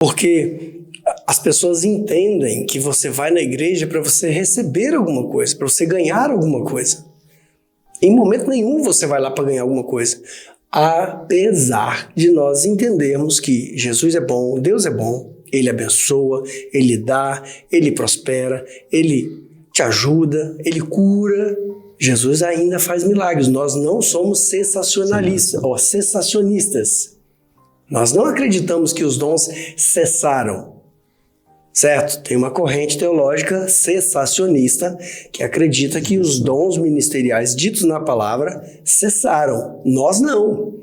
Porque as pessoas entendem que você vai na igreja para você receber alguma coisa, para você ganhar alguma coisa. Em momento nenhum você vai lá para ganhar alguma coisa. Apesar de nós entendermos que Jesus é bom, Deus é bom, Ele abençoa, Ele dá, Ele prospera, Ele te ajuda, Ele cura. Jesus ainda faz milagres. Nós não somos cessacionistas. Nós não acreditamos que os dons cessaram. Certo? Tem uma corrente teológica cessacionista que acredita que os dons ministeriais ditos na palavra cessaram. Nós não.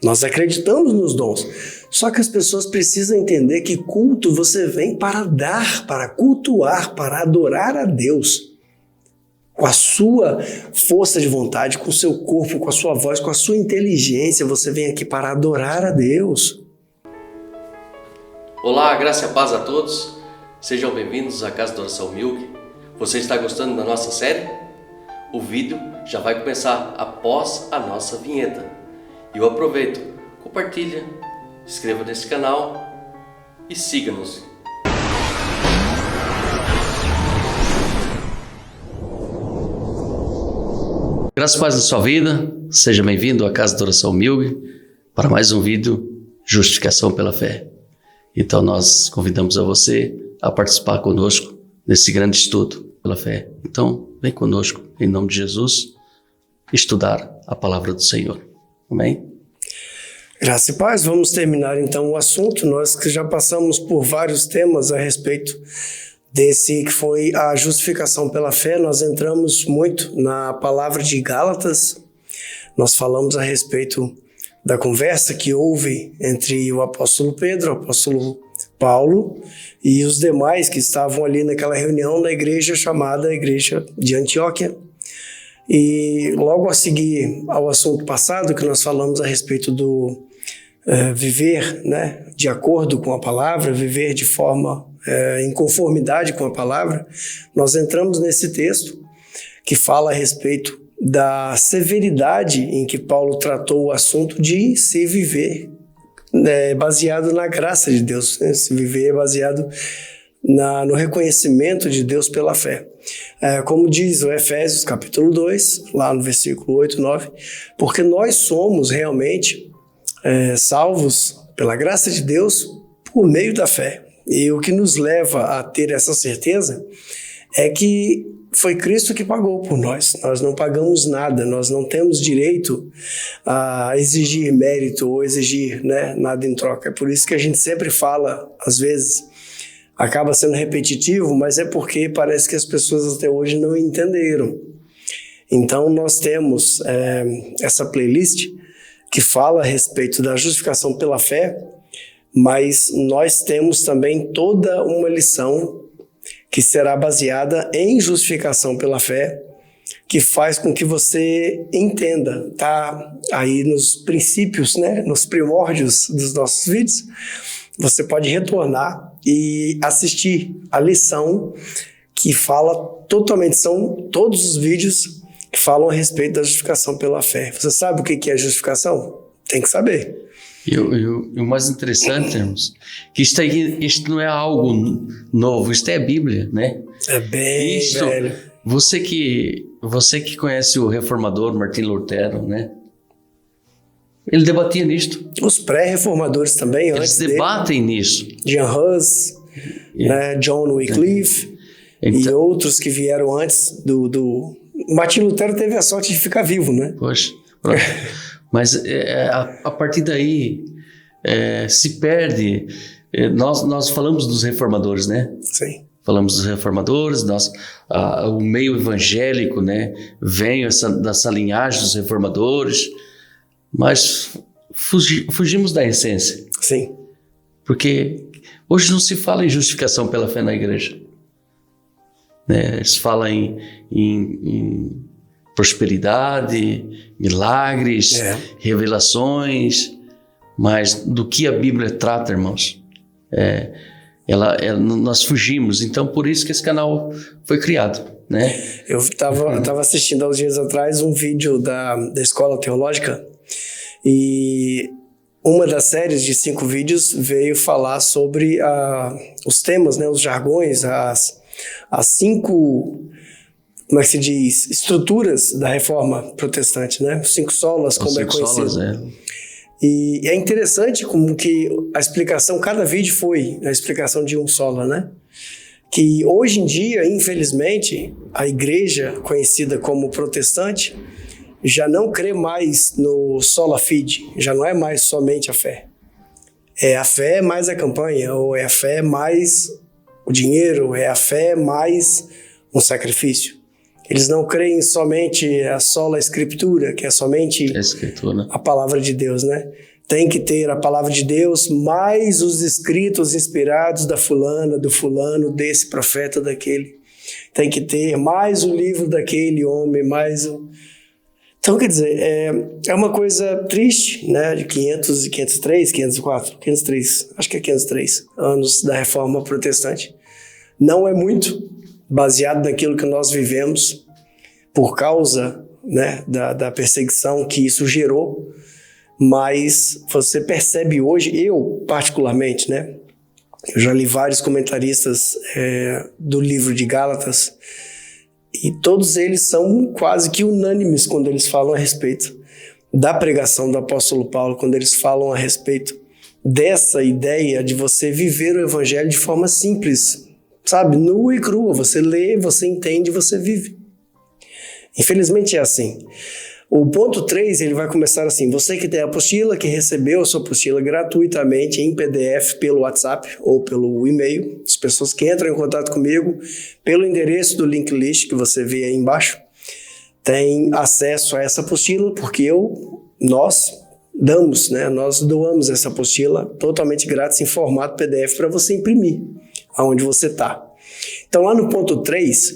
Nós acreditamos nos dons. Só que as pessoas precisam entender que culto você vem para dar, para cultuar, para adorar a Deus. Com a sua força de vontade, com o seu corpo, com a sua voz, com a sua inteligência, você vem aqui para adorar a Deus. Olá, graça e a paz a todos. Sejam bem-vindos à Casa da Oração Milk. Você está gostando da nossa série? O vídeo já vai começar após a nossa vinheta. E eu aproveito, compartilha, inscreva nesse canal e siga-nos. Graças e paz na sua vida. Seja bem-vindo à Casa da Oração Milk para mais um vídeo Justificação pela Fé. Então nós convidamos a você a participar conosco nesse grande estudo pela fé. Então, vem conosco, em nome de Jesus, estudar a palavra do Senhor. Amém? Graça e paz, vamos terminar então o assunto. Nós que já passamos por vários temas a respeito desse que foi a justificação pela fé, nós entramos muito na palavra de Gálatas. Nós falamos a respeito da conversa que houve entre o apóstolo Pedro, o apóstolo Paulo e os demais que estavam ali naquela reunião na igreja chamada Igreja de Antioquia. E logo a seguir ao assunto passado, que nós falamos a respeito do viver, né, de acordo com a palavra, viver de forma em conformidade com a palavra, nós entramos nesse texto que fala a respeito da severidade em que Paulo tratou o assunto de se viver baseado na graça de Deus, né? Se viver baseado no reconhecimento de Deus pela fé. Como diz o Efésios capítulo 2, lá no versículo 8 e 9, porque nós somos realmente salvos pela graça de Deus por meio da fé. E o que nos leva a ter essa certeza é que foi Cristo que pagou por nós. Nós não pagamos nada, nós não temos direito a exigir mérito ou exigir, né, nada em troca. É por isso que a gente sempre fala, às vezes, acaba sendo repetitivo, mas é porque parece que as pessoas até hoje não entenderam. Então nós temos essa playlist que fala a respeito da justificação pela fé, mas nós temos também toda uma lição que será baseada em justificação pela fé, que faz com que você entenda, tá aí nos princípios, né, nos primórdios dos nossos vídeos. Você pode retornar e assistir a lição que fala totalmente, são todos os vídeos que falam a respeito da justificação pela fé. Você sabe o que é justificação? Tem que saber. E o mais interessante, irmãos, que isto não é algo novo, isto é a Bíblia, né? É bem velho. Você que conhece o reformador Martim Lutero, né? Ele debatia nisto. Os pré-reformadores também, eles debatem nisso. Jean Hus, né? John Wycliffe e outros que vieram antes do... Martim Lutero teve a sorte de ficar vivo, né? Poxa, mas a partir daí se perde. Nós falamos dos reformadores, né? Sim. Falamos dos reformadores, o meio evangélico, né? Vem dessa linhagem dos reformadores, mas fugimos da essência. Sim. Porque hoje não se fala em justificação pela fé na igreja, né? Se fala em prosperidade, milagres, revelações, mas do que a Bíblia trata, irmãos, nós fugimos. Então, por isso que esse canal foi criado, né? Eu estava assistindo há uns dias atrás um vídeo da escola teológica e uma das séries de 5 vídeos veio falar sobre os temas, né, os jargões, as 5, como é que se diz, estruturas da reforma protestante, né? Os 5 solas, como é conhecido. Solas, E é interessante como que a explicação, cada vídeo foi a explicação de um sola, né? Que hoje em dia, infelizmente, a igreja conhecida como protestante já não crê mais no sola fide, já não é mais somente a fé. É a fé mais a campanha, ou é a fé mais o dinheiro, é a fé mais um sacrifício. Eles não creem somente a sola escritura, que é somente a palavra de Deus, né? Tem que ter a palavra de Deus mais os escritos inspirados da fulana, do fulano, desse profeta, daquele. Tem que ter mais o livro daquele homem, mais o... Então, quer dizer, é uma coisa triste, né? De 503 anos da Reforma Protestante. Não é muito baseado naquilo que nós vivemos por causa, né, da perseguição que isso gerou, mas você percebe hoje, eu particularmente, né? Eu já li vários comentaristas do livro de Gálatas, e todos eles são quase que unânimes quando eles falam a respeito da pregação do apóstolo Paulo, quando eles falam a respeito dessa ideia de você viver o evangelho de forma simples, sabe? Nua e crua. Você lê, você entende, você vive. Infelizmente é assim. O ponto 3, ele vai começar assim: você que tem a apostila, que recebeu a sua apostila gratuitamente em PDF pelo WhatsApp ou pelo e-mail, as pessoas que entram em contato comigo pelo endereço do link list que você vê aí embaixo, têm acesso a essa apostila, porque nós damos, né? Nós doamos essa apostila totalmente grátis em formato PDF para você imprimir aonde você está. Então lá no ponto 3,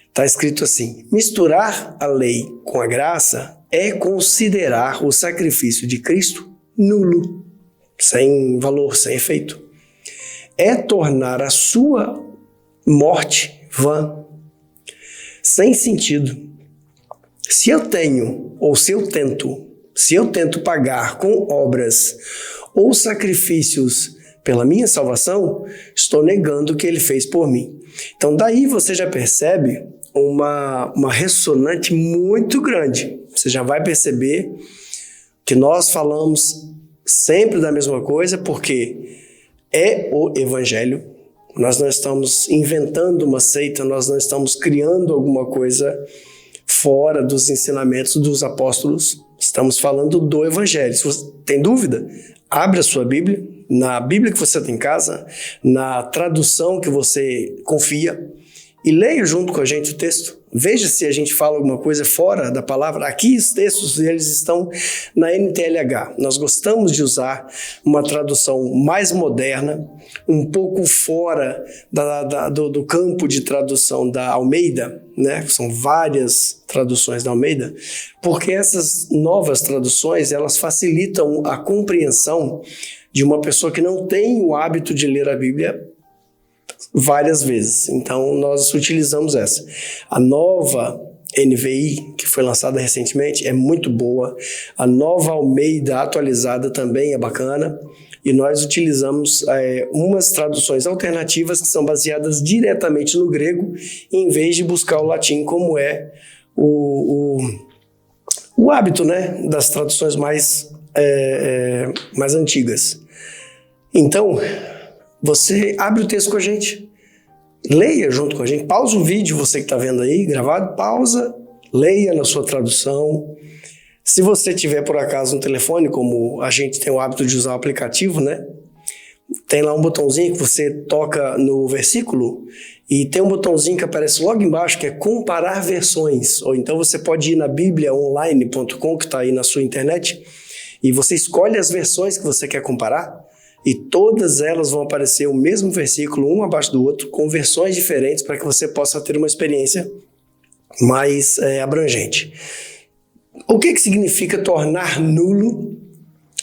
está escrito assim: misturar a lei com a graça é considerar o sacrifício de Cristo nulo, sem valor, sem efeito. É tornar a sua morte vã, sem sentido. Se eu tento pagar com obras ou sacrifícios pela minha salvação, estou negando o que ele fez por mim. Então daí você já percebe uma ressonante muito grande. Você já vai perceber que nós falamos sempre da mesma coisa, porque é o evangelho. Nós não estamos inventando uma seita, nós não estamos criando alguma coisa fora dos ensinamentos dos apóstolos. Estamos falando do evangelho. Se você tem dúvida, abre a sua Bíblia, na Bíblia que você tem em casa, na tradução que você confia, e leia junto com a gente o texto. Veja se a gente fala alguma coisa fora da palavra. Aqui os textos, eles estão na NTLH. Nós gostamos de usar uma tradução mais moderna, um pouco fora do campo de tradução da Almeida, né? São várias traduções da Almeida, porque essas novas traduções, elas facilitam a compreensão de uma pessoa que não tem o hábito de ler a Bíblia várias vezes. Então nós utilizamos essa. A nova NVI, que foi lançada recentemente, é muito boa. A nova Almeida atualizada também é bacana. E nós utilizamos umas traduções alternativas que são baseadas diretamente no grego, em vez de buscar o latim, como é o hábito, né, das traduções mais antigas. Então, você abre o texto com a gente, leia junto com a gente, pausa o vídeo, você que está vendo aí, gravado, pausa, leia na sua tradução. Se você tiver, por acaso, um telefone, como a gente tem o hábito de usar o aplicativo, né? Tem lá um botãozinho que você toca no versículo e tem um botãozinho que aparece logo embaixo, que é comparar versões. Ou então você pode ir na bibliaonline.com, que está aí na sua internet, e você escolhe as versões que você quer comparar, e todas elas vão aparecer o mesmo versículo, um abaixo do outro, com versões diferentes, para que você possa ter uma experiência mais abrangente. O que significa tornar nulo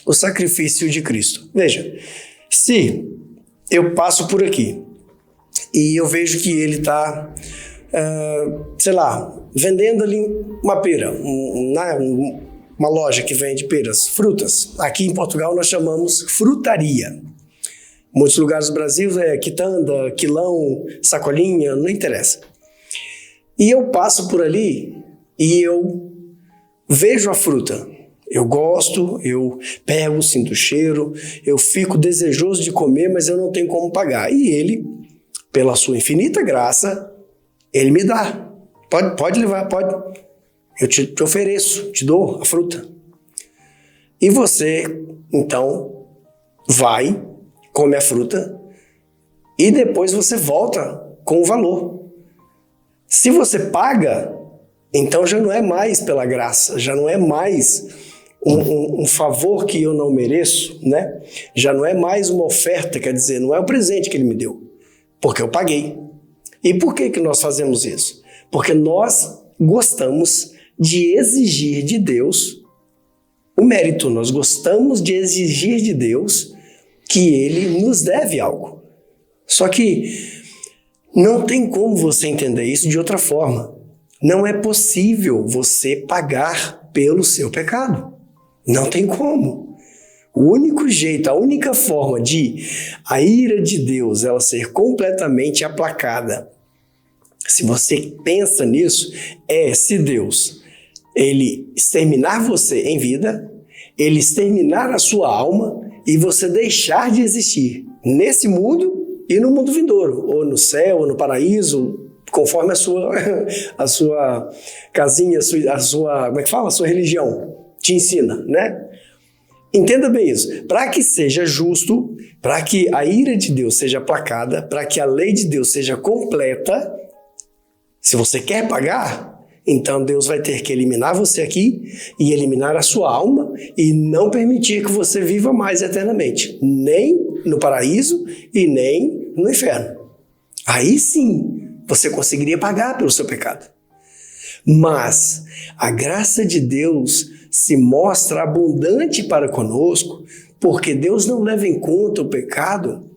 o sacrifício de Cristo? Veja, se eu passo por aqui e eu vejo que ele está, vendendo ali uma pera, uma loja que vende peras, frutas. Aqui em Portugal nós chamamos frutaria. Em muitos lugares do Brasil é quitanda, quilão, sacolinha, não interessa. E eu passo por ali e eu vejo a fruta. Eu gosto, eu pego, sinto o cheiro, eu fico desejoso de comer, mas eu não tenho como pagar. E ele, pela sua infinita graça, ele me dá. Pode levar, pode. Eu te ofereço, te dou a fruta. E você, então, vai, come a fruta e depois você volta com o valor. Se você paga, então já não é mais pela graça, já não é mais um favor que eu não mereço, né? Já não é mais uma oferta, quer dizer, não é o presente que ele me deu, porque eu paguei. E por que nós fazemos isso? Porque nós gostamos de exigir de Deus o mérito, nós gostamos de exigir de Deus que Ele nos deve algo. Só que não tem como você entender isso de outra forma. Não é possível você pagar pelo seu pecado. Não tem como. O único jeito, a única forma de a ira de Deus ela ser completamente aplacada, se você pensa nisso, é se Deus ele exterminar você em vida, ele exterminar a sua alma e você deixar de existir nesse mundo e no mundo vindouro, ou no céu, ou no paraíso, conforme a sua casinha, a sua, como é que fala? A sua religião te ensina, né? Entenda bem isso. Para que seja justo, para que a ira de Deus seja aplacada, para que a lei de Deus seja completa, se você quer pagar, então Deus vai ter que eliminar você aqui e eliminar a sua alma e não permitir que você viva mais eternamente, nem no paraíso e nem no inferno. Aí sim, você conseguiria pagar pelo seu pecado. Mas a graça de Deus se mostra abundante para conosco, porque Deus não leva em conta o pecado,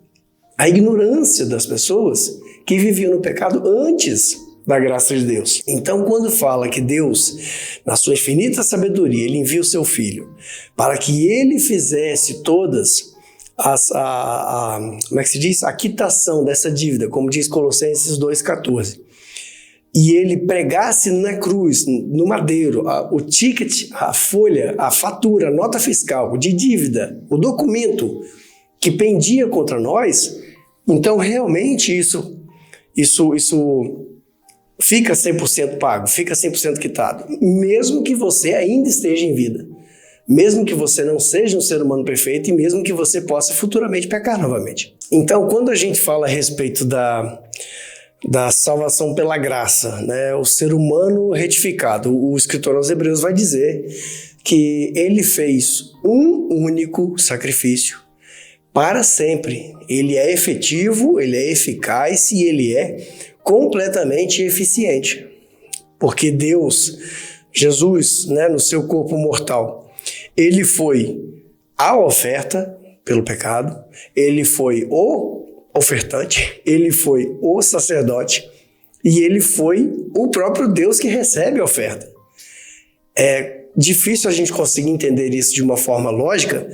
a ignorância das pessoas que viviam no pecado antes da graça de Deus. Então, quando fala que Deus, na sua infinita sabedoria, Ele envia o seu Filho para que Ele fizesse todas como é que se diz? A quitação dessa dívida, como diz Colossenses 2,14. E ele pregasse na cruz, no madeiro, o ticket, a folha, a fatura, a nota fiscal de dívida, o documento que pendia contra nós, então realmente isso fica 100% pago, fica 100% quitado, mesmo que você ainda esteja em vida, mesmo que você não seja um ser humano perfeito e mesmo que você possa futuramente pecar novamente. Então, quando a gente fala a respeito da salvação pela graça, né? O ser humano retificado, o escritor aos Hebreus vai dizer que ele fez um único sacrifício para sempre. Ele é efetivo, ele é eficaz e ele é completamente eficiente. Porque Deus, Jesus, né, no seu corpo mortal, ele foi a oferta pelo pecado, ele foi o ofertante, ele foi o sacerdote e ele foi o próprio Deus que recebe a oferta. É difícil a gente conseguir entender isso de uma forma lógica,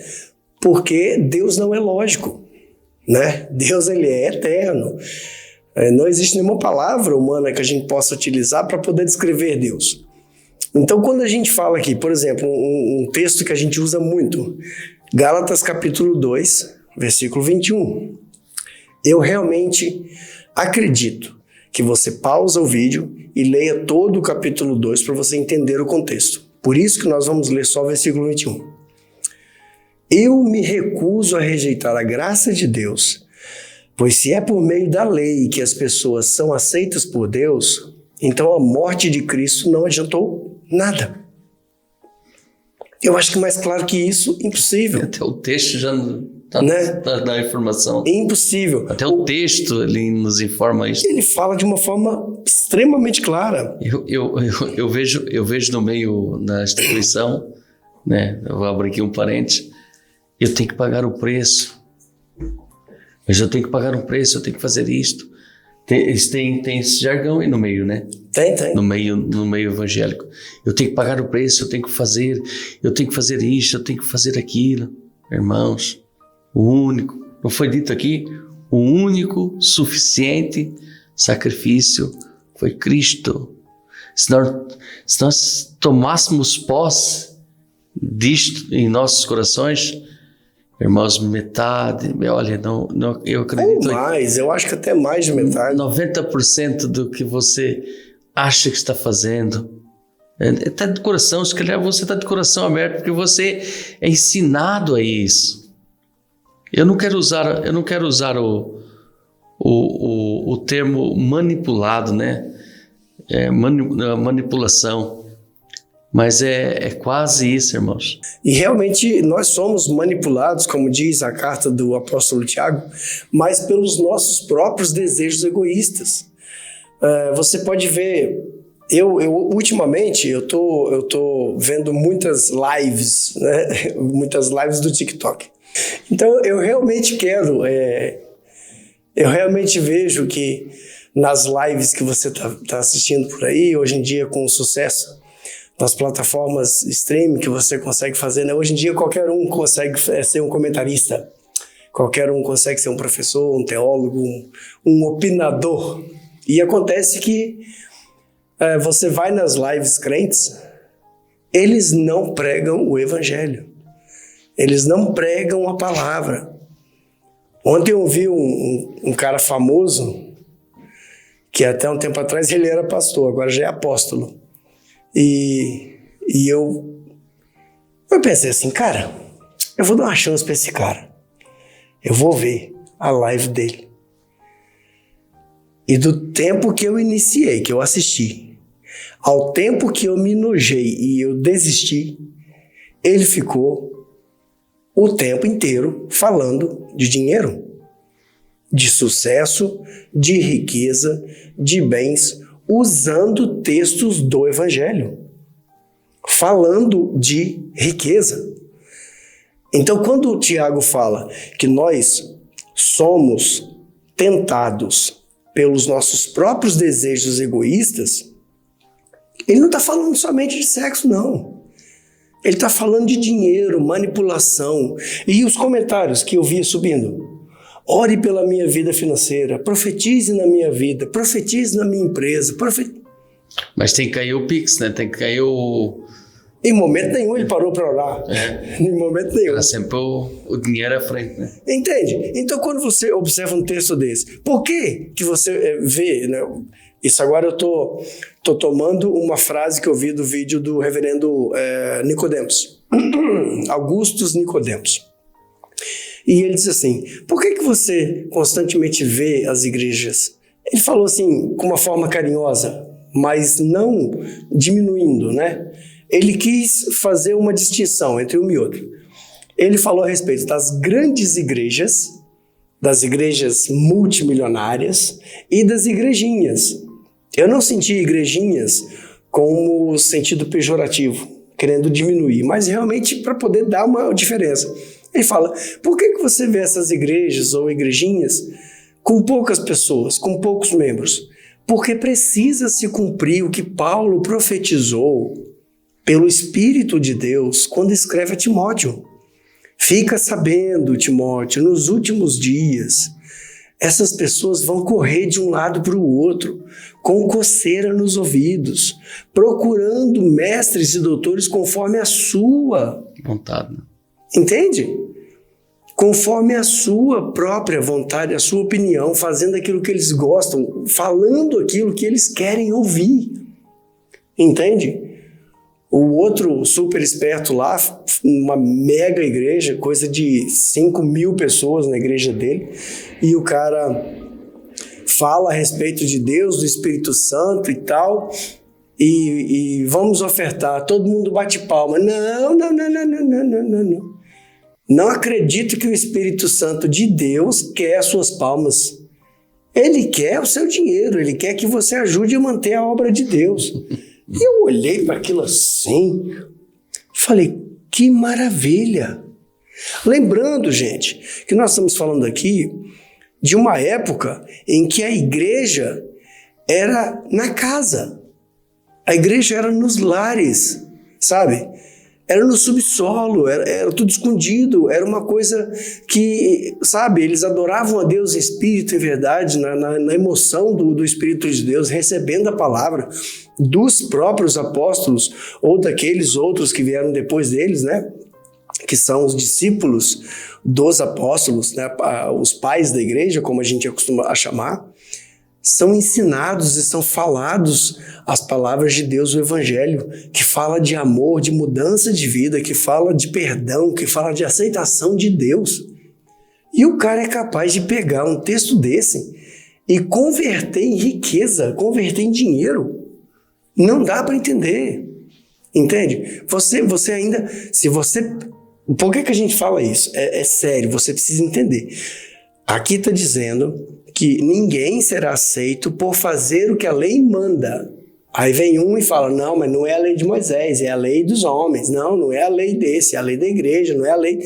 porque Deus não é lógico, né? Deus ele é eterno. Não existe nenhuma palavra humana que a gente possa utilizar para poder descrever Deus. Então, quando a gente fala aqui, por exemplo, um texto que a gente usa muito, Gálatas capítulo 2, versículo 21. Eu realmente acredito que você pausa o vídeo e leia todo o capítulo 2 para você entender o contexto. Por isso que nós vamos ler só o versículo 21. Eu me recuso a rejeitar a graça de Deus, pois se é por meio da lei que as pessoas são aceitas por Deus, então a morte de Cristo não adiantou nada. Eu acho que mais claro que isso, impossível. Até o texto já dá informação. É impossível. Até o texto ele nos informa isso. Ele fala de uma forma extremamente clara. Eu vejo no meio da instituição, né? Eu vou abrir aqui um parênteses. Eu tenho que pagar o preço. Eu tenho que pagar um preço, eu tenho que fazer isto. Eles têm esse jargão aí no meio, né? Tem. No meio evangélico. Eu tenho que pagar o preço, eu tenho que fazer isso, eu tenho que fazer aquilo. Irmãos, o único, não foi dito aqui? O único suficiente sacrifício foi Cristo. Se nós tomássemos posse disto em nossos corações, irmãos, metade, olha, não, eu acredito... Ou mais, eu acho que até mais de metade. 90% do que você acha que está fazendo está de coração, se calhar você está de coração aberto, porque você é ensinado a isso. Eu não quero usar o termo manipulado, né? Manipulação. Mas é quase isso, irmãos. E realmente nós somos manipulados, como diz a carta do apóstolo Tiago, mas pelos nossos próprios desejos egoístas. Você pode ver, ultimamente eu tô vendo muitas lives, né? Muitas lives do TikTok. Então eu realmente eu realmente vejo que nas lives que você tá assistindo por aí, hoje em dia com o sucesso das plataformas streaming que você consegue fazer, né? Hoje em dia qualquer um consegue ser um comentarista, qualquer um consegue ser um professor, um teólogo, um opinador. E acontece que você vai nas lives crentes, eles não pregam o evangelho, eles não pregam a palavra. Ontem eu vi um cara famoso, que até um tempo atrás ele era pastor, agora já é apóstolo. E eu pensei assim, cara, eu vou dar uma chance para esse cara. Eu vou ver a live dele. E do tempo que eu iniciei, que eu assisti, ao tempo que eu me enojei e eu desisti, ele ficou o tempo inteiro falando de dinheiro, de sucesso, de riqueza, de bens, usando textos do Evangelho, falando de riqueza. Então, quando o Tiago fala que nós somos tentados pelos nossos próprios desejos egoístas, ele não está falando somente de sexo, não. Ele está falando de dinheiro, manipulação. E os comentários que eu via subindo: ore pela minha vida financeira, profetize na minha vida, profetize na minha empresa. Mas tem que cair o Pix, né? Tem que cair o... Em momento nenhum ele parou para orar. Em momento nenhum. Era sempre o dinheiro à frente, né? Entende? Então, quando você observa um texto desse, por que você vê, né? Isso agora eu tô tomando uma frase que eu vi do vídeo do reverendo Nicodemos, Augustus Nicodemos. E ele diz assim: por que você constantemente vê as igrejas? Ele falou assim, com uma forma carinhosa, mas não diminuindo, né? Ele quis fazer uma distinção entre um e outro. Ele falou a respeito das grandes igrejas, das igrejas multimilionárias e das igrejinhas. Eu não senti igrejinhas como sentido pejorativo, querendo diminuir, mas realmente para poder dar uma diferença. Ele fala: por que você vê essas igrejas ou igrejinhas com poucas pessoas, com poucos membros? Porque precisa se cumprir o que Paulo profetizou pelo Espírito de Deus quando escreve a Timóteo. Fica sabendo, Timóteo, nos últimos dias, essas pessoas vão correr de um lado para o outro, com coceira nos ouvidos, procurando mestres e doutores conforme a sua vontade. Entende? Conforme a sua própria vontade, a sua opinião, fazendo aquilo que eles gostam, falando aquilo que eles querem ouvir. Entende? O outro super esperto lá, uma mega igreja, coisa de 5.000 pessoas na igreja dele, e o cara fala a respeito de Deus, do Espírito Santo e tal, e vamos ofertar, todo mundo bate palma. Não. Não acredito que o Espírito Santo de Deus quer as suas palmas. Ele quer o seu dinheiro, ele quer que você ajude a manter a obra de Deus. E eu olhei para aquilo assim, falei, que maravilha. Lembrando, gente, que nós estamos falando aqui de uma época em que a igreja era na casa. A igreja era nos lares, sabe? Era no subsolo, era tudo escondido, era uma coisa que, sabe, eles adoravam a Deus em espírito e verdade, na emoção do Espírito de Deus, recebendo a palavra dos próprios apóstolos ou daqueles outros que vieram depois deles, né? Que são os discípulos dos apóstolos, né? Os pais da igreja, como a gente acostuma a chamar. São ensinados e são falados as palavras de Deus, o Evangelho, que fala de amor, de mudança de vida, que fala de perdão, que fala de aceitação de Deus. E o cara é capaz de pegar um texto desse e converter em riqueza, converter em dinheiro. Não dá para entender. Entende? Você ainda, se você... Por que a gente fala isso? É sério, você precisa entender. Aqui está dizendo que ninguém será aceito por fazer o que a lei manda. Aí vem um e fala, não, mas não é a lei de Moisés, é a lei dos homens. Não, não é a lei desse, é a lei da igreja, não é a lei...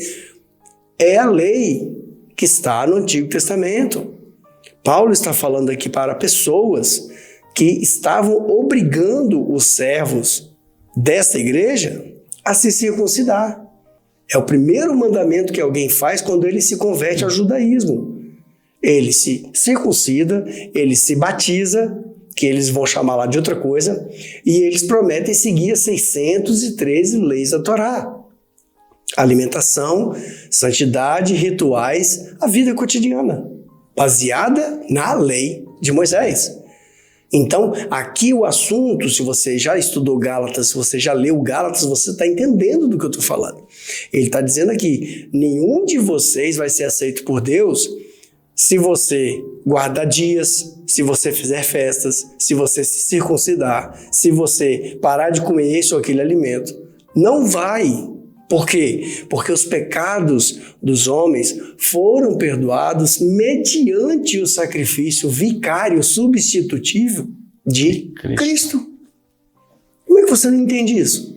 É a lei que está no Antigo Testamento. Paulo está falando aqui para pessoas que estavam obrigando os servos desta igreja a se circuncidar. É o primeiro mandamento que alguém faz quando ele se converte ao judaísmo. Ele se circuncida, ele se batiza, que eles vão chamar lá de outra coisa, e eles prometem seguir as 613 leis da Torá. Alimentação, santidade, rituais, a vida cotidiana, baseada na lei de Moisés. Então, aqui o assunto, se você já estudou Gálatas, se você já leu Gálatas, você está entendendo do que eu estou falando. Ele está dizendo aqui, nenhum de vocês vai ser aceito por Deus se você guardar dias, se você fizer festas, se você se circuncidar, se você parar de comer esse ou aquele alimento. Não vai. Por quê? Porque os pecados dos homens foram perdoados mediante o sacrifício vicário substitutivo de Cristo. Como é que você não entende isso?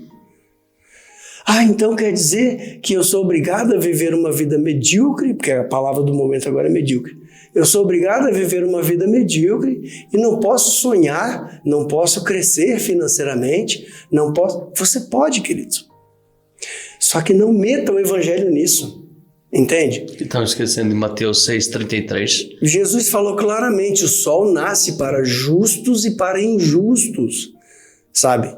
Então quer dizer que eu sou obrigado a viver uma vida medíocre, porque a palavra do momento agora é medíocre. Eu sou obrigado a viver uma vida medíocre e não posso sonhar, não posso crescer financeiramente, não posso... Você pode, queridos. Só que não meta o evangelho nisso, entende? Estão esquecendo de Mateus 6,33. Jesus falou claramente, o sol nasce para justos e para injustos, sabe?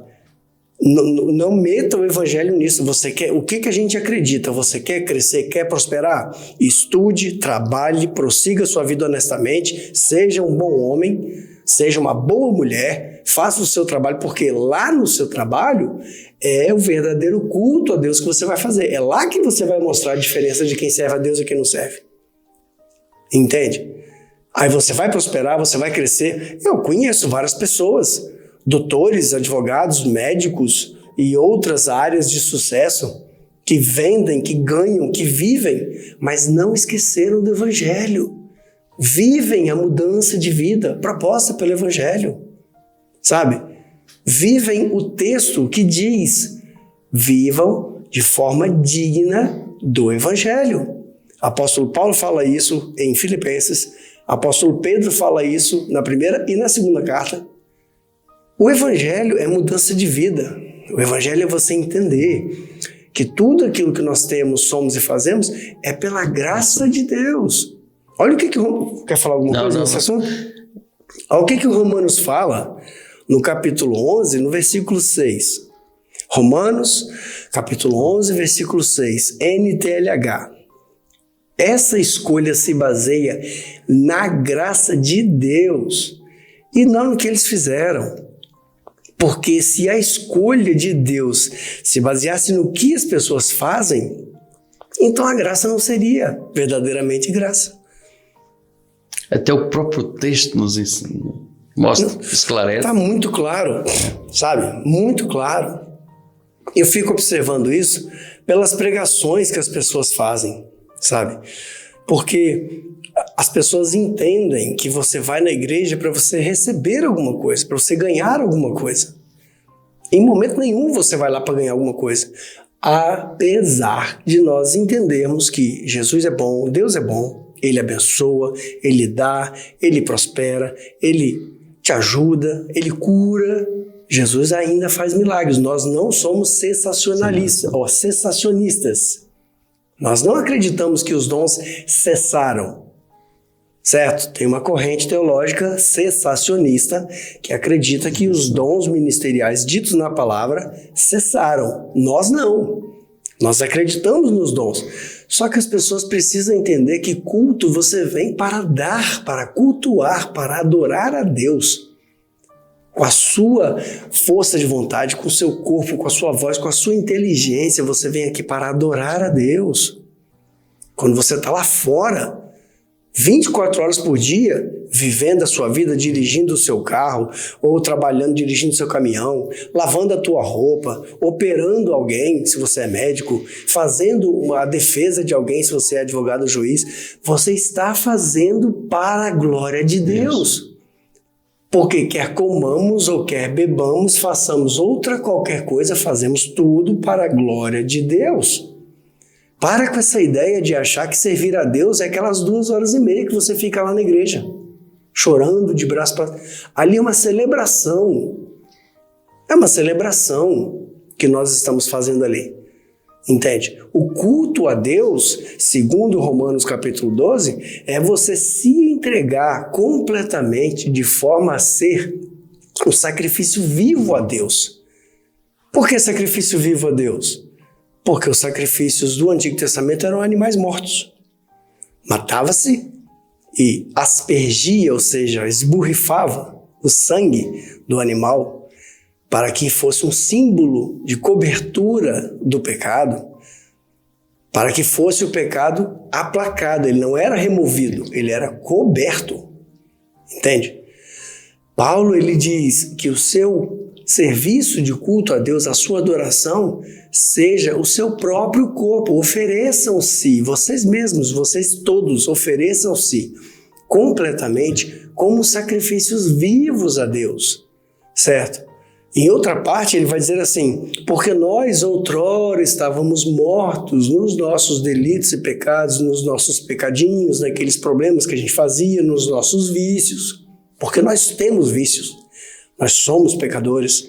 Não meta o evangelho nisso. Você quer, o que a gente acredita? Você quer crescer, quer prosperar? Estude, trabalhe, prossiga sua vida honestamente, seja um bom homem, seja uma boa mulher, faça o seu trabalho, porque lá no seu trabalho é o verdadeiro culto a Deus que você vai fazer. É lá que você vai mostrar a diferença de quem serve a Deus e quem não serve. Entende? Aí você vai prosperar, você vai crescer. Eu conheço várias pessoas, doutores, advogados, médicos e outras áreas de sucesso que vendem, que ganham, que vivem, mas não esqueceram do evangelho. Vivem a mudança de vida proposta pelo evangelho, sabe? Vivem o texto que diz, vivam de forma digna do evangelho. Apóstolo Paulo fala isso em Filipenses, apóstolo Pedro fala isso na primeira e na segunda carta. O evangelho é mudança de vida. O evangelho é você entender que tudo aquilo que nós temos, somos e fazemos é pela graça de Deus. Olha o que quer falar alguma coisa nesse assunto? Olha o que o Romanos fala no capítulo 11, no versículo 6. Romanos, capítulo 11, versículo 6, NTLH. Essa escolha se baseia na graça de Deus e não no que eles fizeram. Porque se a escolha de Deus se baseasse no que as pessoas fazem, então a graça não seria verdadeiramente graça. Até o próprio texto nos ensina, mostra, esclarece. Está muito claro, sabe? Muito claro. Eu fico observando isso pelas pregações que as pessoas fazem, sabe? Porque as pessoas entendem que você vai na igreja para você receber alguma coisa, para você ganhar alguma coisa. Em momento nenhum você vai lá para ganhar alguma coisa. Apesar de nós entendermos que Jesus é bom, Deus é bom, Ele abençoa, Ele dá, Ele prospera, Ele te ajuda, Ele cura. Jesus ainda faz milagres. Nós não somos cessacionistas. Nós não acreditamos que os dons cessaram, certo? Tem uma corrente teológica cessacionista que acredita que os dons ministeriais ditos na palavra cessaram. Nós não. Nós acreditamos nos dons. Só que as pessoas precisam entender que culto você vem para dar, para cultuar, para adorar a Deus. Com a sua força de vontade, com o seu corpo, com a sua voz, com a sua inteligência, você vem aqui para adorar a Deus. Quando você está lá fora, 24 horas por dia, vivendo a sua vida, dirigindo o seu carro, ou trabalhando, dirigindo o seu caminhão, lavando a tua roupa, operando alguém, se você é médico, fazendo a defesa de alguém, se você é advogado ou juiz, você está fazendo para a glória de Deus. Porque quer comamos ou quer bebamos, façamos outra qualquer coisa, fazemos tudo para a glória de Deus. Para com essa ideia de achar que servir a Deus é aquelas 2h30 que você fica lá na igreja, chorando de braço para... Ali é uma celebração. É uma celebração que nós estamos fazendo ali. Entende? O culto a Deus, segundo Romanos capítulo 12, é você se entregar completamente de forma a ser um sacrifício vivo a Deus. Por que sacrifício vivo a Deus? Porque os sacrifícios do Antigo Testamento eram animais mortos. Matava-se e aspergia, ou seja, esborrifava o sangue do animal para que fosse um símbolo de cobertura do pecado, para que fosse o pecado aplacado. Ele não era removido, ele era coberto. Entende? Paulo, ele diz que o seu serviço de culto a Deus, a sua adoração, seja o seu próprio corpo. Ofereçam-se, vocês mesmos, vocês todos, ofereçam-se completamente como sacrifícios vivos a Deus, certo? Em outra parte, ele vai dizer assim, porque nós outrora estávamos mortos nos nossos delitos e pecados, nos nossos pecadinhos, naqueles problemas que a gente fazia, nos nossos vícios, porque nós temos vícios, nós somos pecadores,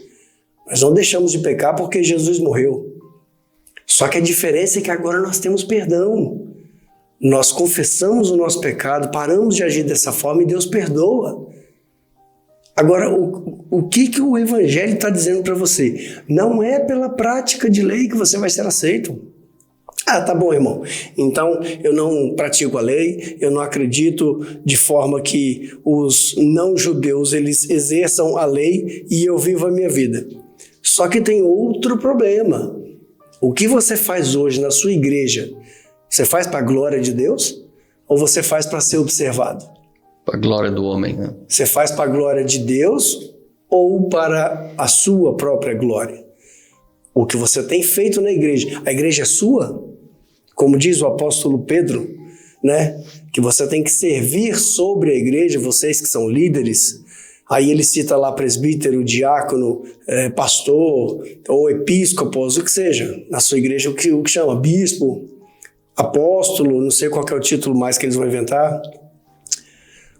nós não deixamos de pecar porque Jesus morreu. Só que a diferença é que agora nós temos perdão, nós confessamos o nosso pecado, paramos de agir dessa forma e Deus perdoa. Agora, o que o Evangelho está dizendo para você? Não é pela prática de lei que você vai ser aceito. Ah, tá bom, irmão. Então, eu não pratico a lei, eu não acredito de forma que os não-judeus eles exerçam a lei e eu vivo a minha vida. Só que tem outro problema. O que você faz hoje na sua igreja, você faz para a glória de Deus ou você faz para ser observado? Para a glória do homem, né? Você faz para a glória de Deus ou para a sua própria glória? O que você tem feito na igreja, a igreja é sua? Como diz o apóstolo Pedro, né? Que você tem que servir sobre a igreja, vocês que são líderes. Aí ele cita lá presbítero, diácono, pastor ou episcopos, o que seja. Na sua igreja, o que chama? Bispo, apóstolo, não sei qual que é o título mais que eles vão inventar.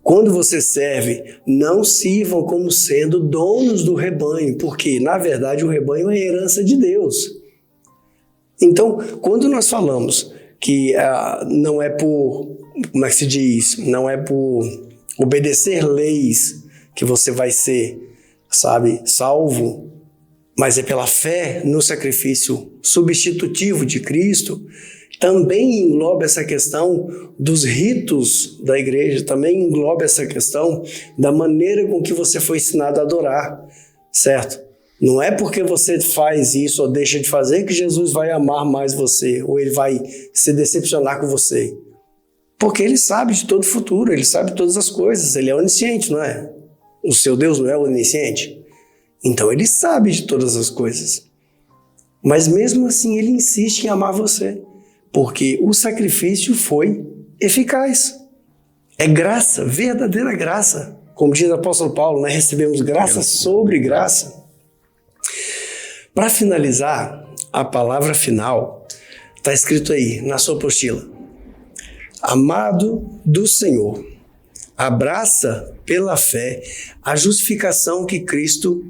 Quando você serve, não sirvam como sendo donos do rebanho, porque, na verdade, o rebanho é a herança de Deus. Então, quando nós falamos que não é por, como é que se diz, não é por obedecer leis que você vai ser, sabe, salvo, mas é pela fé no sacrifício substitutivo de Cristo, também engloba essa questão dos ritos da igreja, também engloba essa questão da maneira com que você foi ensinado a adorar, certo? Não é porque você faz isso ou deixa de fazer que Jesus vai amar mais você, ou ele vai se decepcionar com você. Porque ele sabe de todo o futuro, ele sabe todas as coisas, ele é onisciente, não é? O seu Deus não é onisciente? Então ele sabe de todas as coisas. Mas mesmo assim ele insiste em amar você. Porque o sacrifício foi eficaz. É graça, verdadeira graça. Como diz o apóstolo Paulo, nós recebemos graça sobre graça. Para finalizar, a palavra final está escrito aí na sua apostila. amado do Senhor, abraça pela fé a justificação de Cristo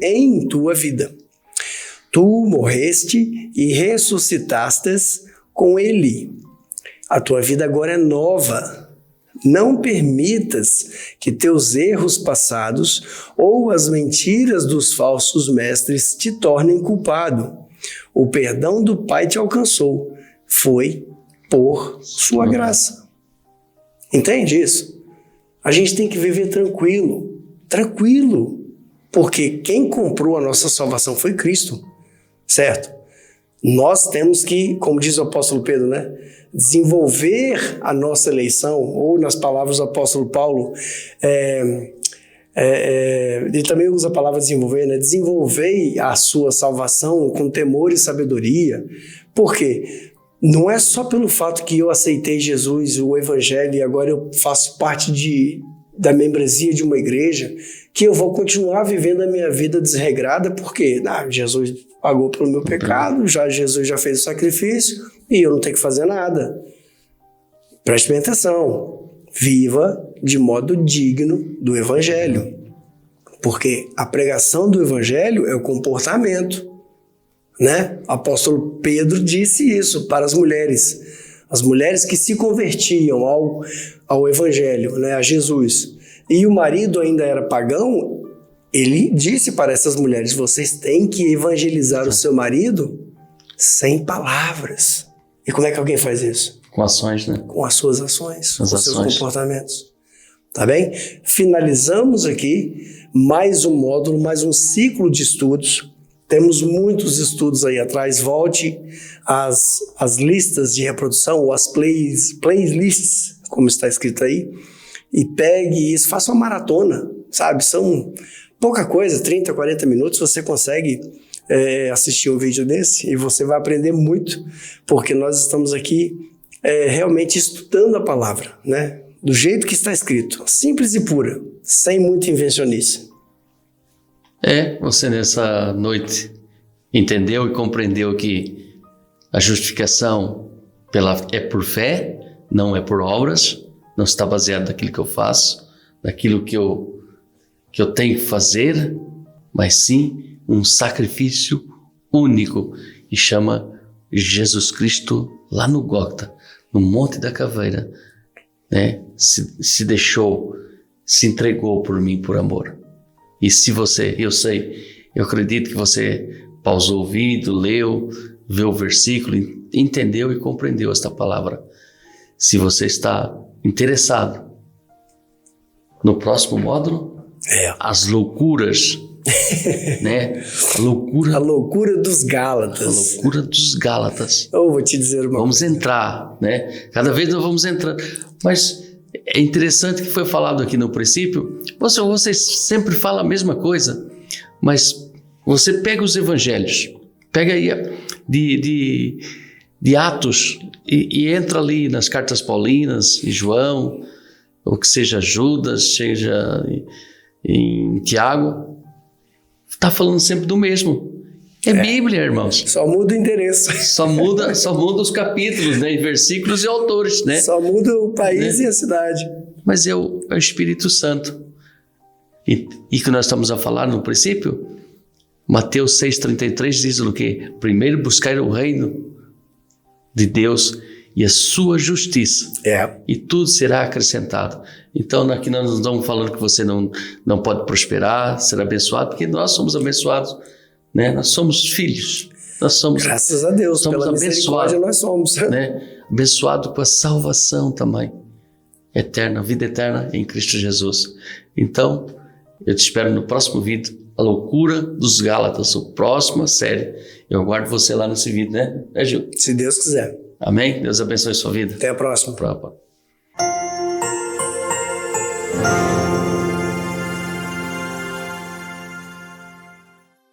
em tua vida. Tu morreste e ressuscitastes com Ele. A tua vida agora é nova. Não permitas que teus erros passados ou as mentiras dos falsos mestres te tornem culpado. O perdão do Pai te alcançou. Foi por sua graça. Entende isso? A gente tem que viver tranquilo. Tranquilo. Porque quem comprou a nossa salvação foi Cristo. Certo? Nós temos que, como diz o apóstolo Pedro, né, desenvolver a nossa eleição, ou nas palavras do apóstolo Paulo, ele também usa a palavra desenvolver, né? Desenvolvei a sua salvação com temor e sabedoria. Por quê? Não é só pelo fato que eu aceitei Jesus, o Evangelho, e agora eu faço parte da membresia de uma igreja, que eu vou continuar vivendo a minha vida desregrada, porque Jesus pagou pelo meu pecado, Jesus já fez o sacrifício e eu não tenho que fazer nada. Preste bem atenção. Viva de modo digno do Evangelho. Porque a pregação do Evangelho é o comportamento. Né? O apóstolo Pedro disse isso para as mulheres. As mulheres que se convertiam ao Evangelho, né? A Jesus. E o marido ainda era pagão. Ele disse para essas mulheres: vocês têm que evangelizar o seu marido sem palavras. E como é que alguém faz isso? Com ações, né? Com as suas ações, com os seus comportamentos. Tá bem? Finalizamos aqui mais um módulo, mais um ciclo de estudos. Temos muitos estudos aí atrás. Volte às listas de reprodução, ou as playlists, como está escrito aí, e pegue isso, faça uma maratona, sabe? São pouca coisa, 30, 40 minutos, você consegue assistir um vídeo desse e você vai aprender muito, porque nós estamos aqui realmente estudando a palavra, né? Do jeito que está escrito, simples e pura, sem muita invencionice. Você nessa noite entendeu e compreendeu que a justificação é por fé, não é por obras, não está baseado naquilo que eu faço, naquilo que eu tenho que fazer, mas sim um sacrifício único, que chama Jesus Cristo lá no Gólgota, no Monte da Caveira, né? Se deixou, se entregou por mim por amor. E se você, eu acredito que você pausou o vídeo, leu, viu o versículo, entendeu e compreendeu esta palavra. Se você está interessado no próximo módulo, as loucuras, né? A loucura dos Gálatas. A loucura dos Gálatas. Eu vou te dizer uma Vamos entrar, né? Cada vez nós vamos entrando. Mas é interessante que foi falado aqui no princípio, você sempre fala a mesma coisa, mas você pega os evangelhos, pega aí de Atos e entra ali nas cartas paulinas, em João, ou que seja Judas, seja em Tiago, está falando sempre do mesmo. Bíblia, irmãos. Só muda o endereço. Só muda os capítulos, né? E versículos e autores, né? Só muda o país, né? E a cidade. Mas é o Espírito Santo. E que nós estamos a falar no princípio, Mateus 6,33 diz o quê? Primeiro buscar o reino de Deus e a sua justiça. E tudo será acrescentado. Então aqui nós não estamos falando que você não pode prosperar, ser abençoado, porque nós somos abençoados, né? Nós somos filhos. Graças a Deus, somos pela misericórdia nós somos. Né? Abençoado com a salvação também. Eterna, vida eterna em Cristo Jesus. Então, eu te espero no próximo vídeo, a loucura dos Gálatas, a próxima série. Eu aguardo você lá nesse vídeo, né, Gil? Se Deus quiser. Amém? Deus abençoe a sua vida. Até a próxima.